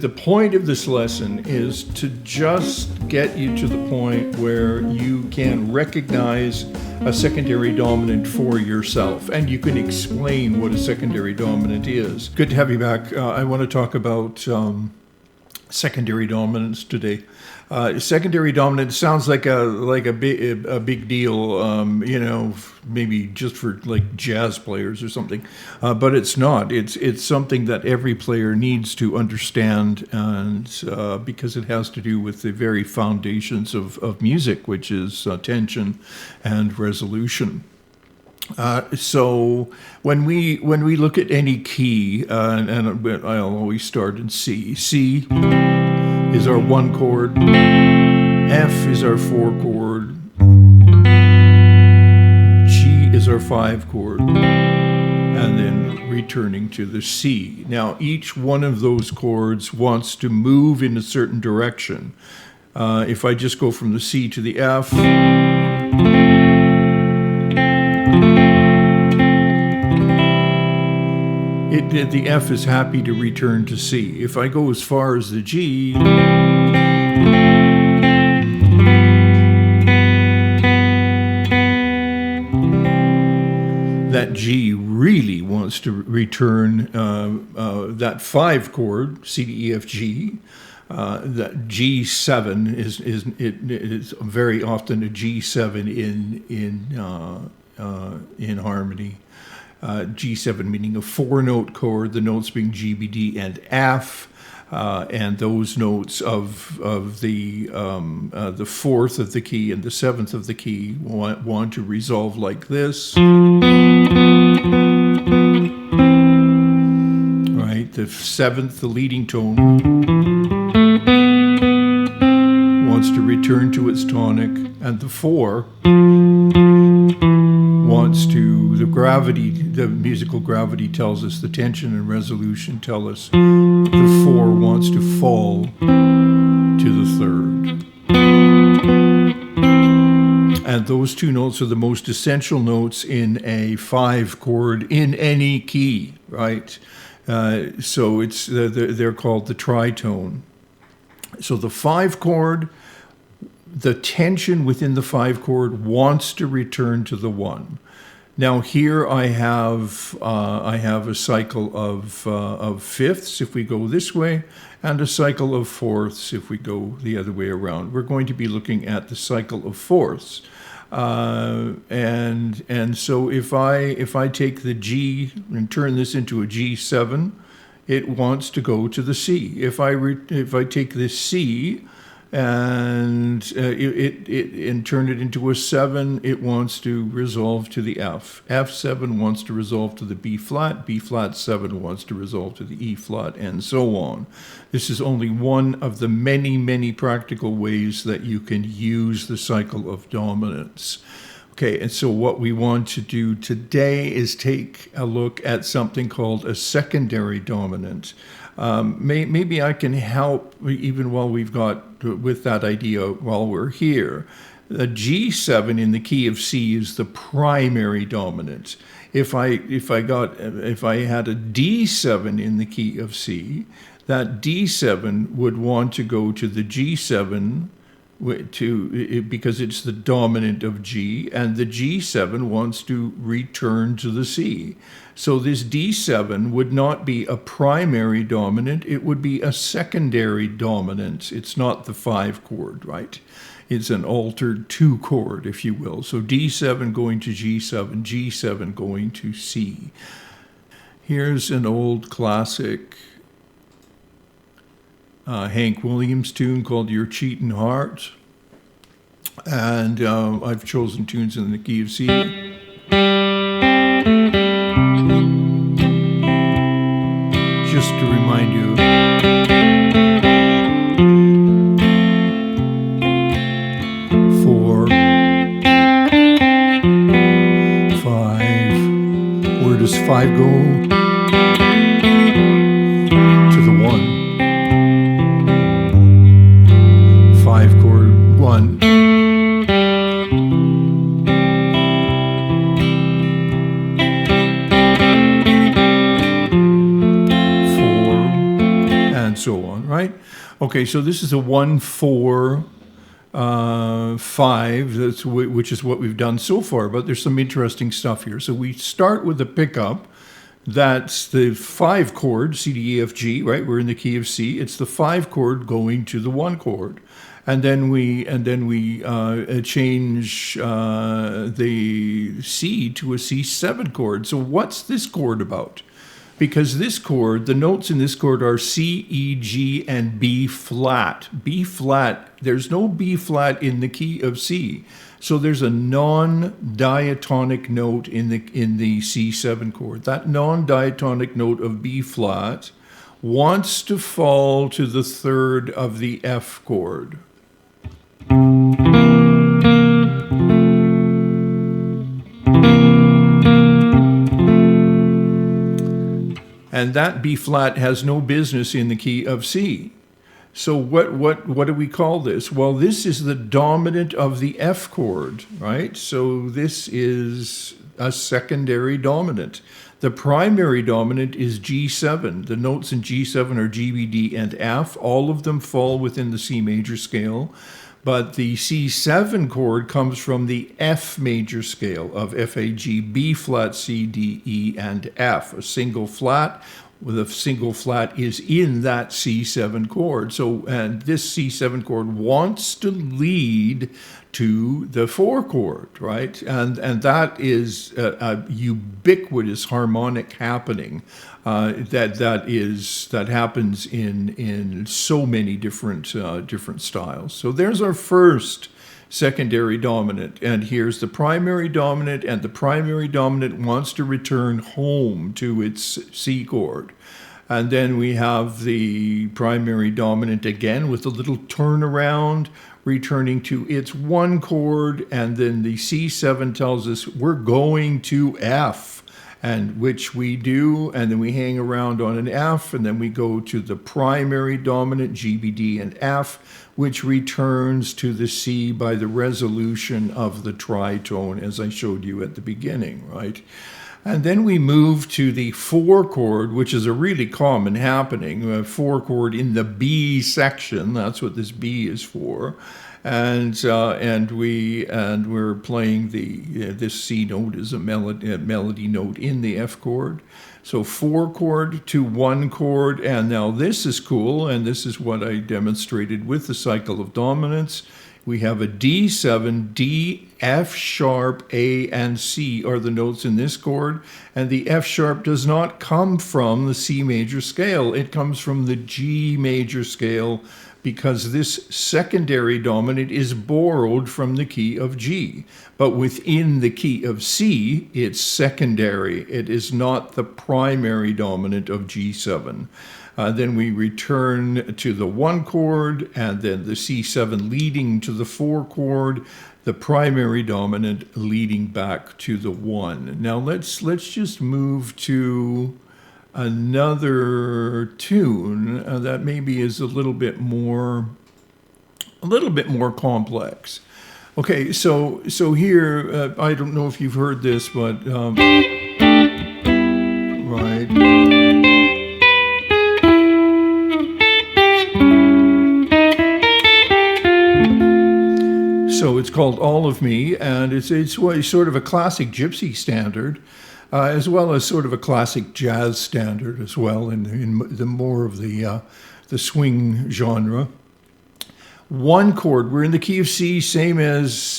The point of this lesson is to just get you to the point where you can recognize a secondary dominant for yourself, and you can explain what a secondary dominant is. Good to have you back. I want to talk about secondary dominance today. Secondary dominance sounds like a big deal, maybe just for like jazz players or something, but it's not. It's something that every player needs to understand, and because it has to do with the very foundations of music, which is tension and resolution. So when we look at any key, and I'll always start in C. C is our 1 chord. F is our 4 chord. G is our 5 chord. And then returning to the C. Now, each one of those chords wants to move in a certain direction. If I just go from the C to the F, the F is happy to return to C. If I go as far as the G, that G really wants to return that 5 chord, C, D, E, F, G. That G7 is very often a G7 in harmony. G7 meaning a 4-note chord, the notes being G, B, D, and F, and those notes of the 4th of the key and the 7th of the key want to resolve like this. Right, the 7th, the leading tone, wants to return to its tonic, and the 4 wants to, the musical gravity tells us, the tension and resolution tell us the 4 wants to fall to the 3rd. And those 2 notes are the most essential notes in a 5 chord in any key, right? So they're called the tritone. So the 5 chord, the tension within the 5 chord wants to return to the 1. Now here I have a cycle of fifths if we go this way, and a cycle of fourths if we go the other way around. We're going to be looking at the cycle of fourths, and so if I take the G and turn this into a G7, it wants to go to the C. If I take this C and and turn it into a 7, it wants to resolve to the F. F7 wants to resolve to the B flat. B flat 7 wants to resolve to the E flat, and so on. This is only one of the many, many practical ways that you can use the cycle of dominance. Okay, and so what we want to do today is take a look at something called a secondary dominant. Maybe I can help even while we've got with that idea while we're here. The G7 in the key of C is the primary dominant. If I had a D7 in the key of C, that D7 would want to go to the G7 because it's the dominant of G, and the G7 wants to return to the C. So this D7 would not be a primary dominant, it would be a secondary dominant. It's not the 5 chord, right? It's an altered 2 chord, if you will. So D7 going to G7, G7 going to C. Here's an old classic Hank Williams tune called Your Cheatin' Heart, and I've chosen tunes in the key of C. Just to remind you, four, 5. Where does 5 go? To the 1. 5 chord 1, right? Okay, so this is a 1-4-5, which is what we've done so far, but there's some interesting stuff here. So we start with a pickup. That's the 5 chord, C, D, E, F, G, right? We're in the key of C. It's the 5 chord going to the 1 chord. And then we change the C to a C7 chord. So what's this chord about? Because this chord, the notes in this chord are C, E, G, and B flat. B flat, there's no B flat in the key of C. So there's a non-diatonic note in the C7 chord. That non-diatonic note of B flat wants to fall to the 3rd of the F chord. And that B flat has no business in the key of C. So what do we call this? Well, this is the dominant of the F chord, right? So this is a secondary dominant. The primary dominant is G7. The notes in G7 are G, B, D, and F. All of them fall within the C major scale. But the C7 chord comes from the F major scale of F, A, G, B flat, C, D, E, and F. A single flat with a single flat is in that C7 chord. So, and this C7 chord wants to lead to the 4 chord, right? And that is a ubiquitous harmonic happening that happens in so many different styles. So there's our first secondary dominant, and here's the primary dominant, and the primary dominant wants to return home to its C chord. And then we have the primary dominant again with a little turnaround, returning to its 1 chord, and then the C7 tells us we're going to F, and which we do, and then we hang around on an F, and then we go to the primary dominant, G, B, D, and F, which returns to the C by the resolution of the tritone, as I showed you at the beginning, right? And then we move to the 4 chord, which is a really common happening, a 4 chord in the B section. That's what this B is for. And we're playing this C note is a melody note in the F chord. So 4 chord to 1 chord, and now this is cool, and this is what I demonstrated with the cycle of dominance. We have a D7, D, F sharp, A, and C are the notes in this chord, and the F sharp does not come from the C major scale. It comes from the G major scale, because this secondary dominant is borrowed from the key of G. But within the key of C, it's secondary. It is not the primary dominant of G7. Then we return to the 1 chord, and then the C7 leading to the 4 chord, the primary dominant leading back to the 1. Now let's just move to another tune that maybe is a little bit more complex. Okay, so here I don't know if you've heard this, but right. So it's called All of Me, and it's sort of a classic gypsy standard, as well as sort of a classic jazz standard as well, in the more of the swing genre. 1 chord, we're in the key of C, same as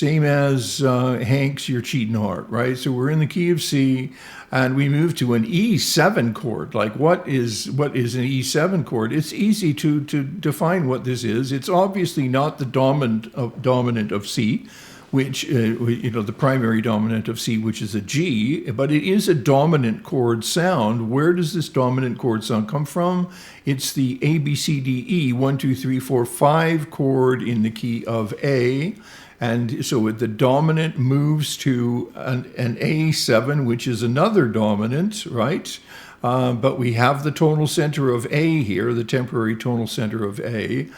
Hank's You're Cheatin' Hard, right? So we're in the key of C, and we move to an E7 chord. Like what is an E7 chord? It's easy to define what this is. It's obviously not the dominant of C, which, the primary dominant of C, which is a G, but it is a dominant chord sound. Where does this dominant chord sound come from? It's the A, B, C, D, E, 1, 2, 3, 4, 5 chord in the key of A. And so the dominant moves to an A7, which is another dominant, right? But we have the tonal center of A here, the temporary tonal center of A.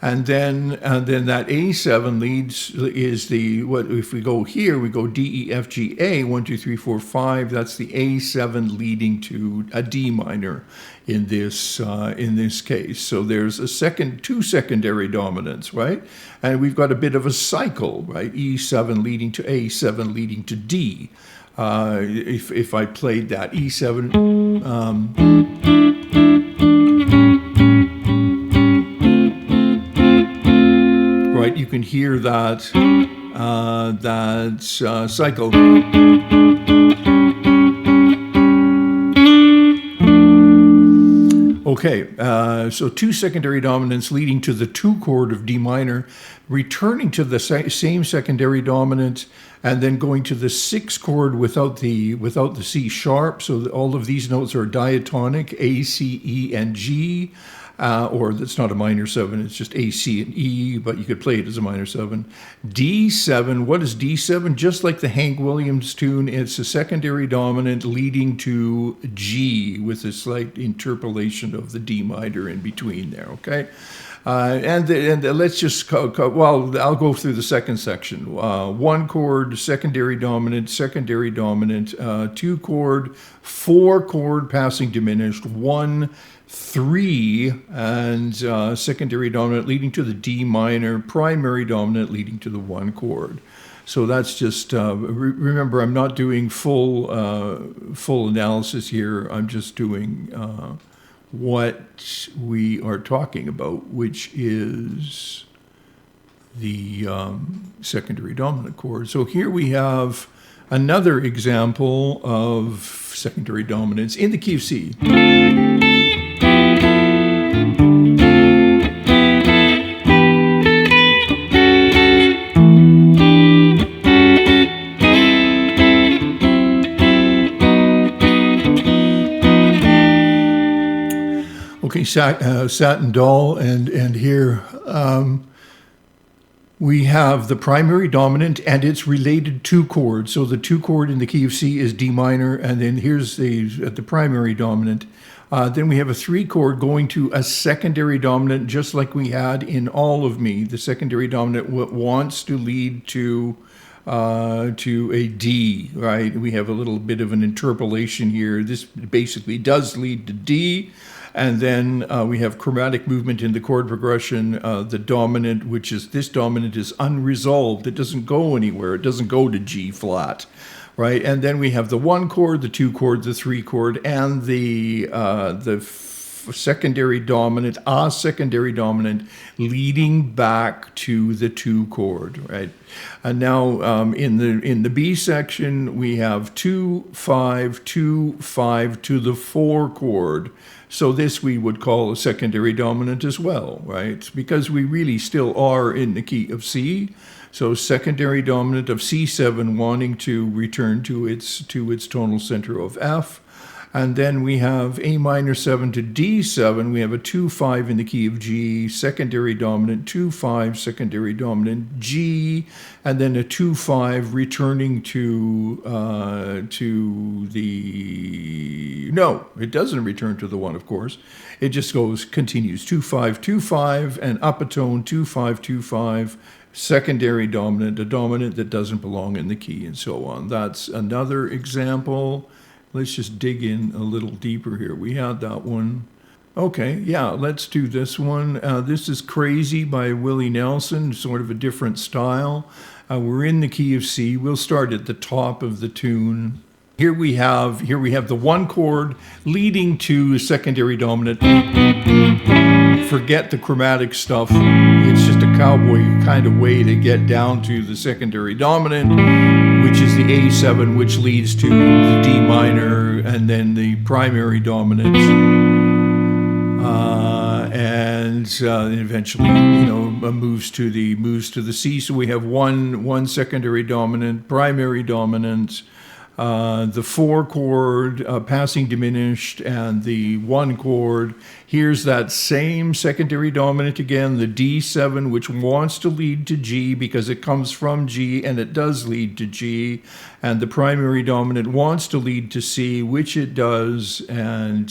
and then that A7 leads is the what if we go here we go D E F G A 1 2 3 4 5. That's the A7 leading to a D minor in this case. So there's two secondary dominants, right? And we've got a bit of a cycle, right? E7 leading to A7 leading to D. If I played that E7. Right, you can hear that cycle. Okay, so two secondary dominants leading to the 2 chord of D minor, returning to the same secondary dominant, and then going to the 6 chord without the C sharp. So all of these notes are diatonic, A, C, E, and G. Or that's not a minor 7, it's just A, C, and E, but you could play it as a minor 7. D7, what is D7? Just like the Hank Williams tune, it's a secondary dominant leading to G with a slight interpolation of the D minor in between there, okay? And let's just, well, I'll go through the second section. 1 chord, secondary dominant, 2 chord, 4 chord, passing diminished, 1, 3, and secondary dominant leading to the D minor, primary dominant leading to the 1 chord. So that's just, remember, I'm not doing full analysis here. I'm just doing what we are talking about, which is the secondary dominant chord. So here we have another example of secondary dominance in the key of C. Okay, Satin doll, and here we have the primary dominant and its related 2 chord. So the 2 chord in the key of C is D minor, and then here's the primary dominant. Then we have a 3 chord going to a secondary dominant, just like we had in All of Me. The secondary dominant wants to lead to a D, right? We have a little bit of an interpolation here. This basically does lead to D. And then we have chromatic movement in the chord progression. The dominant, which is this dominant, is unresolved. It doesn't go anywhere. It doesn't go to G flat, right? And then we have the 1 chord, the 2 chord, the 3 chord, and the secondary dominant, a secondary dominant, leading back to the 2 chord, right? And now in the B section we have 2 5 2 5 to the 4 chord. So this we would call a secondary dominant as well, right? Because we really still are in the key of C. So secondary dominant of C7 wanting to return to its tonal center of F. And then we have A minor 7 to D7. We have a 2-5 in the key of G, secondary dominant, 2-5, secondary dominant, G, and then a 2-5 returning to the, no, it doesn't return to the 1, of course. It just continues 2-5, 2-5, and up a tone, 2-5, 2-5, secondary dominant, a dominant that doesn't belong in the key, and so on. That's another example. Let's just dig in a little deeper here. We had that one. Okay, yeah, let's do this one. This is Crazy by Willie Nelson, sort of a different style. We're in the key of C. We'll start at the top of the tune. Here we have the 1 chord leading to secondary dominant. Forget the chromatic stuff. It's just a cowboy kind of way to get down to the secondary dominant, which is the A7, which leads to the D minor, and then the primary dominant, and eventually, moves to the C. So we have one secondary dominant, primary dominant, the 4 chord, passing diminished, and the 1 chord. Here's that same secondary dominant again, the D7, which wants to lead to G because it comes from G, and it does lead to G. And the primary dominant wants to lead to C, which it does. And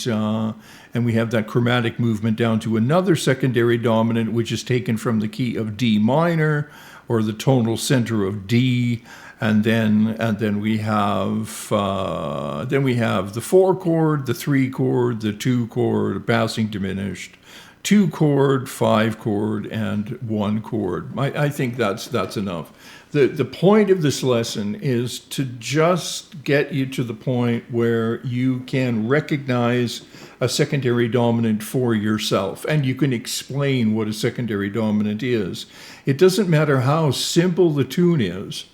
and we have that chromatic movement down to another secondary dominant, which is taken from the key of D minor, or the tonal center of D, and then we have the 4 chord, the 3 chord, the 2 chord, passing diminished, 2 chord, 5 chord, and 1 chord. I think that's enough. The point of this lesson is to just get you to the point where you can recognize a secondary dominant for yourself, and you can explain what a secondary dominant is. It doesn't matter how simple the tune is.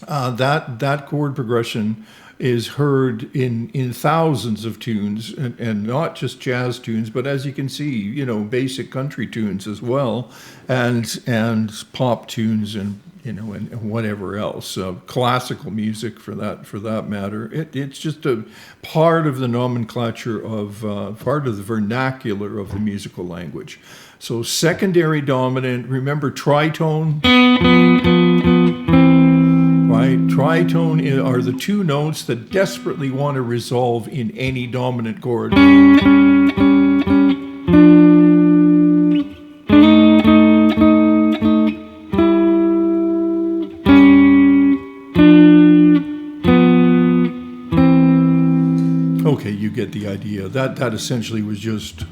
That chord progression is heard in thousands of tunes, and not just jazz tunes, but as you can see, basic country tunes as well, and pop tunes, and and whatever else, classical music for that matter. It's just a part of the nomenclature of part of the vernacular of the musical language. So secondary dominant, remember tritone. Right? Tritone are the 2 notes that desperately want to resolve in any dominant chord. Okay, you get the idea. That essentially was just...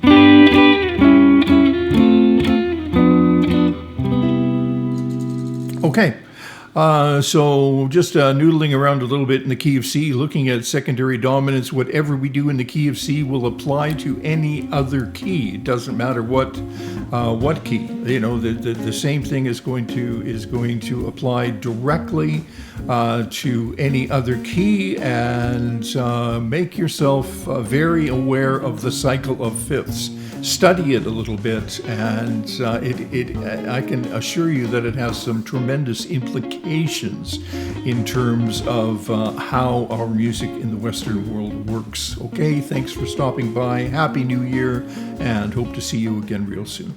Okay. So just noodling around a little bit in the key of C, looking at secondary dominants. Whatever we do in the key of C will apply to any other key. It doesn't matter what key. The same thing is going to apply directly to any other key, and make yourself very aware of the cycle of fifths. Study it a little bit, and I can assure you that it has some tremendous implications in terms of how our music in the Western world works. Okay, thanks for stopping by. Happy New Year, and hope to see you again real soon.